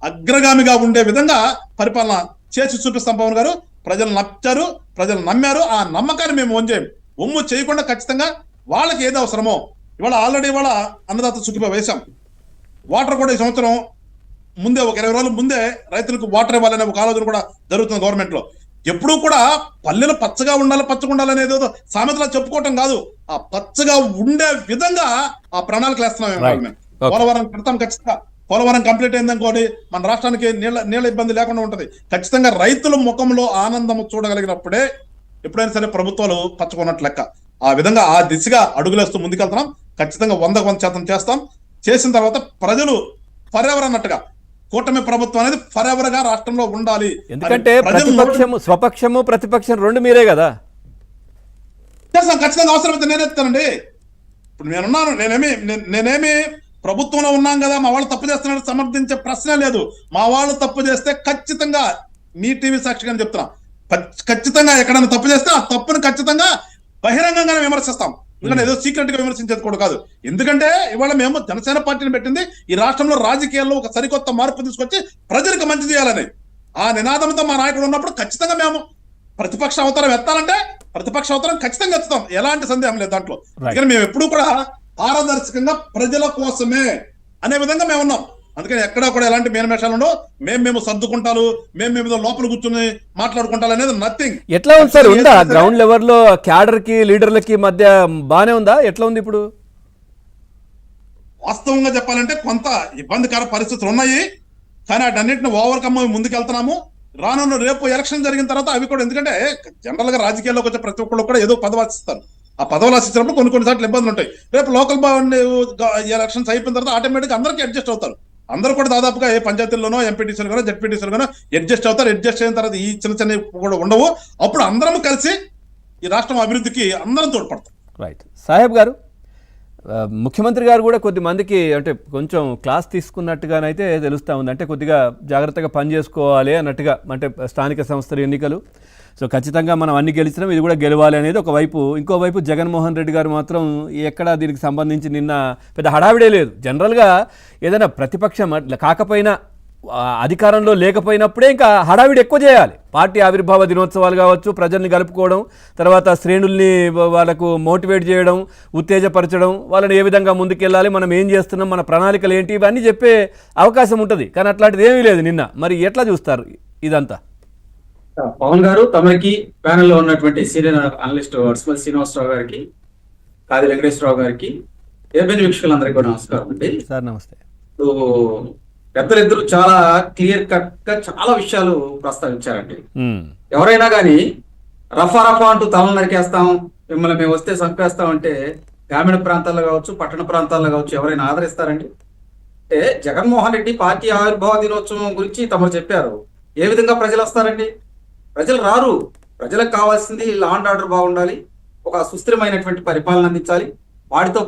అగ్రగామిగా ఉండే విధంగా పరిపాలన చేసి చూపిస్తాం పవన్ గారు. ప్రజలు నచ్చారు, ప్రజలు నమ్మారు. ఆ నమ్మకాన్ని మేము ఒమ్ము చేయకుండా ఖచ్చితంగా వాళ్ళకి ఏది అవసరమో ఇవాళ ఆల్రెడీ ఇవాళ అన్నదాత సుఖీభ వేశాం. వాటర్ కూడా ఈ సంవత్సరం ముందే ఒక 20 రోజుల ముందే రైతులకు వాటర్ ఇవ్వాలనే ఒక ఆలోచన కూడా జరుగుతుంది గవర్నమెంట్ లో. ఎప్పుడూ కూడా పల్లెలు పచ్చగా ఉండాలి, పచ్చగా ఉండాలనేది సామెతలా చెప్పుకోవటం కాదు, ఆ పచ్చగా ఉండే విధంగా ఆ ప్రణాళికలు వేస్తున్నాం. పోలవరం కడతాం ఖచ్చితంగా. పోలవరం కంప్లీట్ అయిందనుకోండి మన రాష్ట్రానికి నీళ్ళ ఇబ్బంది లేకుండా ఉంటది. ఖచ్చితంగా రైతుల ముఖంలో ఆనందం చూడగలిగినప్పుడే ఎప్పుడైనా సరే ప్రభుత్వాలు పచ్చకున్నట్లు లెక్క. ఆ విధంగా ఆ దిశగా అడుగులేస్తూ ముందుకెళ్తున్నాం. ఖచ్చితంగా 100% చేస్తాం. చేసిన తర్వాత ప్రజలు ఫరెవర్ అన్నట్టుగా కూటమి ప్రభుత్వం అనేది ఫరెవర్ గా రాష్ట్రంలో ఉండాలి. ఎందుకంటే స్వపక్షము ప్రతిపక్షం రెండు మీరే కదా. చేస్తాం ఖచ్చితంగా. అవసరమైతే నేనేస్తానండి. ఇప్పుడు నేనున్నాను. నేనేమి ప్రభుత్వంలో ఉన్నాం కదా మా వాళ్ళు తప్పు చేస్తున్నారు సమర్థించే ప్రశ్న లేదు. మా వాళ్ళు తప్పు చేస్తే ఖచ్చితంగా మీ టీవీ సాక్షిగా చెప్తున్నా, ఖచ్చితంగా ఎక్కడైనా తప్పు చేస్తే ఆ తప్పును ఖచ్చితంగా బహిరంగంగానే విమర్శిస్తాం. ఎందుకంటే ఏదో సీక్రెట్ గా విమర్శించేది కూడా కాదు. ఎందుకంటే ఇవాళ మేము జనసేన పార్టీని పెట్టింది ఈ రాష్ట్రంలో రాజకీయాల్లో ఒక సరికొత్త మార్పు తీసుకొచ్చి ప్రజలకు మంచి చేయాలని ఆ నినాదంతో మా నాయకుడు ఉన్నప్పుడు ఖచ్చితంగా మేము ప్రతిపక్ష అవతారం ఎత్తాలంటే ప్రతిపక్ష అవతారం ఖచ్చితంగా ఎత్తుతాం. ఎలాంటి సందేహం లేదు దాంట్లో. అందుకని మేము ఎప్పుడు కూడా పారదర్శకంగా ప్రజల కోసమే అనే విధంగా మేము ఉన్నాం. అందుకని ఎక్కడా కూడా ఎలాంటి మేనమేషాలు ఉండవు. మేము సర్దుకుంటారు, మేము లోపల కూర్చుని మాట్లాడుకుంటారు అనేది నథింగ్. ఎట్లా ఉంది సార్? ఉందా గ్రౌండ్ లెవెల్ లో క్యాడర్ కి లీడర్లకి మధ్య బానే ఉందా? ఎట్లా ఉంది ఇప్పుడు? వాస్తవంగా చెప్పాలంటే కొంత ఇబ్బందికర పరిస్థితులు ఉన్నాయి. కానీ వాటన్నిటిని ఓవర్కమ్ ముందుకెళ్తున్నాము. రానున్న రేపు ఎలక్షన్ జరిగిన తర్వాత అవి కూడా, ఎందుకంటే జనరల్ గా రాజకీయాల్లోకి వచ్చే ప్రతి ఒక్కళ్ళు కూడా ఏదో పదవి ఆశిస్తారు. ఆ పదవులు ఆశించినప్పుడు కొన్నిసార్లు ఇబ్బందులు ఉంటాయి. రేపు లోకల్ ఎలక్షన్స్ అయిపోయిన తర్వాత ఆటోమేటిక్ అందరికీ అడ్జస్ట్ అవుతారు. అందరూ కూడా దాదాపుగా ఏ పంచాయతీల్లోనో ఎంపీటీసీలు గానో జెడ్పీటీసీలు గానో అడ్జస్ట్ అవుతారు. అడ్జస్ట్ అయిన తర్వాత ఈ చిన్న కూడా ఉండవు. అప్పుడు అందరం కలిసి ఈ రాష్ట్రం అభివృద్ధికి అందరం తోడ్పడతాం. రైట్. సాహెబ్ గారు, ముఖ్యమంత్రి గారు కూడా కొద్ది మందికి అంటే కొంచెం క్లాస్ తీసుకున్నట్టుగానైతే తెలుస్తూ ఉంది. అంటే కొద్దిగా జాగ్రత్తగా పని చేసుకోవాలి అన్నట్టుగా. అంటే స్థానిక సంస్థల ఎన్నికలు, సో ఖచ్చితంగా మనం అన్ని గెలిచినాం, ఇది కూడా గెలవాలి అనేది ఒకవైపు. ఇంకోవైపు జగన్మోహన్ రెడ్డి గారు మాత్రం ఎక్కడా దీనికి సంబంధించి నిన్న పెద్ద హడావిడే లేదు. జనరల్గా ఏదైనా ప్రతిపక్షం కాకపోయినా అధికారంలో లేకపోయినప్పుడే ఇంకా హడావిడి ఎక్కువ చేయాలి. పార్టీ ఆవిర్భావ దినోత్సవాలు కావచ్చు, ప్రజల్ని కలుపుకోవడం, తర్వాత శ్రేణుల్ని వాళ్ళకు మోటివేట్ చేయడం, ఉత్తేజపరచడం, వాళ్ళని ఏ విధంగా ముందుకెళ్ళాలి, మనం ఏం చేస్తున్నాం, మన ప్రణాళికలు ఏంటి, ఇవన్నీ చెప్పే అవకాశం ఉంటుంది. కానీ అట్లాంటిది ఏమీ లేదు నిన్న. మరి ఎట్లా చూస్తారు ఇదంతా? పవన్ గారు, తమరికి ప్యానెల్లో ఉన్నటువంటి సీనియర్ అనలిస్ట్ వర్స్మల్ శ్రీనివాసరావు గారికి, కాది వెంకటేశ్వరరావు గారికి, ఏబిఎన్ వీక్షకులందరికీ కూడా నమస్కారం అండి. సార్ నమస్తే. పెద్దలిద్దరూ చాలా క్లియర్ కట్ గా చాలా విషయాలు ప్రస్తావించారండి. ఎవరైనా కానీ రఫా అంటూ తలను నరికేస్తాం, మిమ్మల్ని మేము వస్తే చంపేస్తాం అంటే గ్రామీణ ప్రాంతాల్లో కావచ్చు, పట్టణ ప్రాంతాల్లో కావచ్చు ఎవరైనా ఆదరిస్తారండి? అంటే జగన్మోహన్ రెడ్డి పార్టీ ఆవిర్భావ దినోత్సవం గురించి తమరు చెప్పారు. ఏ విధంగా ప్రజలు వస్తారండి? ప్రజలు రారు. ప్రజలకు కావాల్సింది లా అండ్ ఆర్డర్ బాగుండాలి, ఒక సుస్థిరమైనటువంటి పరిపాలన అందించాలి. వాటితో పాటు